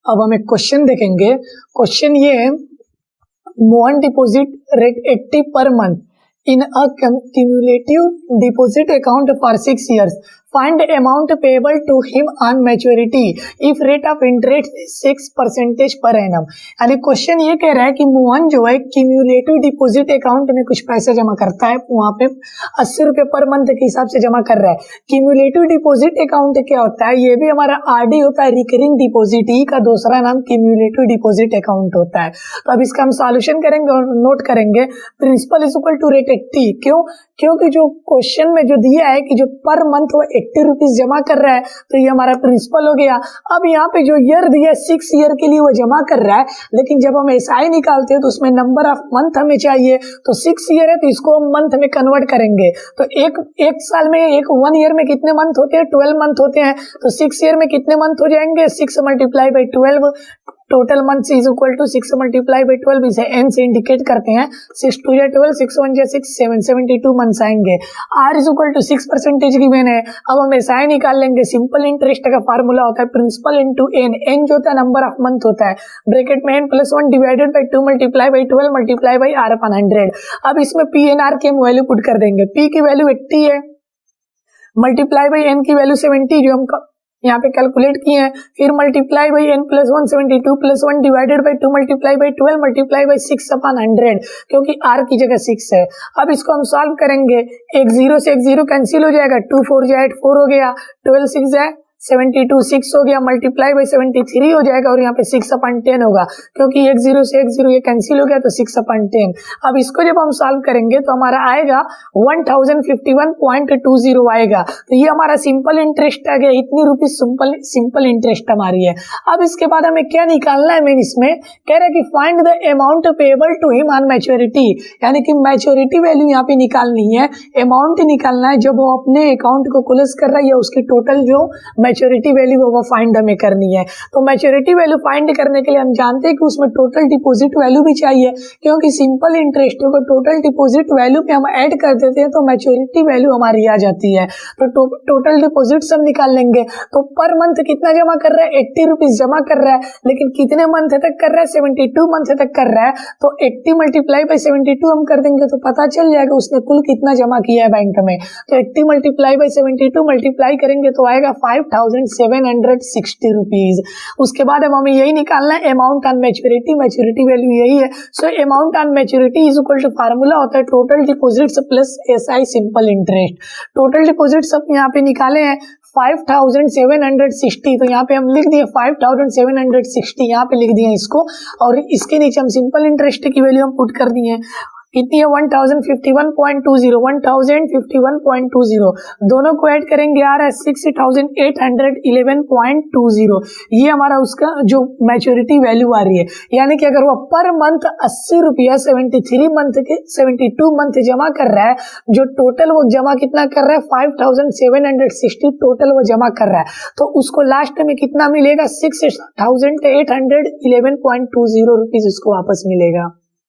अब हम एक क्वेश्चन देखेंगे। क्वेश्चन ये है, Mohan deposit rate 80 per month in a cumulative deposit account for 6 years. Find amount payable to him on maturity if rate of interest is 6% per annum. यानी question ये कह रहा है कि मोहन जो है क्यूमुलेटिव डिपॉजिट अकाउंट में कुछ पैसा जमा करता है, वहां पे 80 रुपए पर मंथ के हिसाब से जमा कर रहा है। क्यूमुलेटिव डिपॉजिट अकाउंट क्या होता है? ये भी हमारा आरडी होता है, रिकरिंग डिपॉजिट ही का दूसरा नाम क्यूमुलेटिव डिपॉजिट अकाउंट होता है। तो अब इसका हम सॉल्यूशन करेंगे और नोट करेंगे। Principal is equal to rate 80। क्यों? क्योंकि जो क्वेश्चन में जो दिया है कि जो पर मंथ वो 80 रुपीज जमा कर रहा है, तो ये हमारा प्रिंसिपल हो गया। अब यहाँ पे जो ईयर दिया है 6 ईयर के लिए वो जमा कर रहा है, लेकिन जब हम एसआई निकालते हैं तो उसमें नंबर ऑफ मंथ हमें चाहिए। तो 6 ईयर है तो इसको हम मंथ में कन्वर्ट करेंगे। तो एक साल में, एक 1 ईयर में कितने मंथ होते हैं? 12 मंथ होते हैं। तो 6 ईयर में कितने मंथ हो जाएंगे? 6 multiply by 12। Total months is equal to 6 multiply by 12। इसे n से इंडिकेट करते हैं। 6 2 या 12, 6 1 या 6, 7, 72 मंथ्स आएंगे। r is equal to 6% given है। अब हम एसआई निकाल लेंगे। सिंपल इंटरेस्ट का फार्मूला होता है प्रिंसिपल इंटू n जो होता है नंबर ऑफ मंथ होता है, ब्रैकेट में n+1 divided by 2 multiply by 12 multiply by r/100। अब इसमें p n r की हम वैल्यू पुट कर देंगे। p की वैल्यू 80 है, मल्टीप्लाई बाई n की वैल्यू 70 जो हम यहाँ पे कैलकुलेट किए हैं, फिर multiply by n+1 72+1 divided by 2 multiply by 12 multiply by 6/100, क्योंकि r की जगह 6 है। अब इसको हम सॉल्व करेंगे। एक 0 से एक 0 कैंसिल हो जाएगा, 2 4 जाए 8 4 हो गया, 12 6 जाए 72 6 हो गया, मल्टीप्लाई बाई 73 हो जाएगा और यहाँ पे 6/10 होगा, क्योंकि एक 0 से एक 0 ये कैंसिल हो गया तो 6/10। अब इसको जब हम सॉल्व करेंगे तो हमारा आएगा 1051.20 आएगा। तो ये हमारा सिंपल इंटरेस्ट आ गया। इतनी रुपीज सिंपल इंटरेस्ट हमारी है। अब इसके बाद हमें क्या निकालना है? मेन इसमें कह रहा है कि find the amount payable to him on maturity, यानी कि मैच्योरिटी वैल्यू यहाँ पे निकालनी है, अमाउंट निकालना है जब वो अपने अकाउंट को क्लोज कर रहा है, या उसकी टोटल जो मैच्योरिटी वैल्यू वो फाइंड हमें करनी है। तो मैच्योरिटी वैल्यू फाइंड करने के लिए हम जानते हैं कि उसमें टोटल डिपॉजिट वैल्यू भी चाहिए, क्योंकि सिंपल इंटरेस्ट को टोटल डिपॉजिट वैल्यू पे हम ऐड कर देते हैं तो मैच्योरिटी वैल्यू हमारी आ जाती है। तो टोटल डिपॉजिट सब निकाल लेंगे। तो पर मंथ कितना जमा कर रहा है? 80 रुपीज जमा कर रहा है, लेकिन कितने मंथ तक कर रहा है? 72 मंथ तक कर रहा है। तो 80 मल्टीप्लाई बाई 72 हम कर देंगे तो पता चल जाएगा उसने कुल कितना जमा किया है बैंक में। तो 80 मल्टीप्लाई बाई 72 मल्टीप्लाई करेंगे तो आएगा 5760 रुपीज। उसके बाद अब हमें यही निकालना है amount on maturity. Maturity value यही है। So amount on maturity is equal to formula होता है total deposits plus SI simple interest. Total deposits अब यहाँ पे निकाले हैं 5760। तो यहाँ पे हम लिख दिए 5760, यहाँ पे लिख दिए इसको, और इसके नीचे हम सिंपल इंटरेस्ट की वैल्यू हम पुट कर दिए। कितनी है? 1051.20 1051.20। दोनों को ऐड करेंगे आ रहा है 6811.20। ये हमारा उसका जो मैच्योरिटी वैल्यू आ रही है। यानी कि अगर वो पर मंथ 80 रुपया 72 मंथ जमा कर रहा है, जो टोटल वो जमा कितना कर रहा है? 5760 टोटल वो जमा कर रहा है, तो उसको लास्ट में कितना मिलेगा? 6811.20 रुपीज उसको वापस मिलेगा।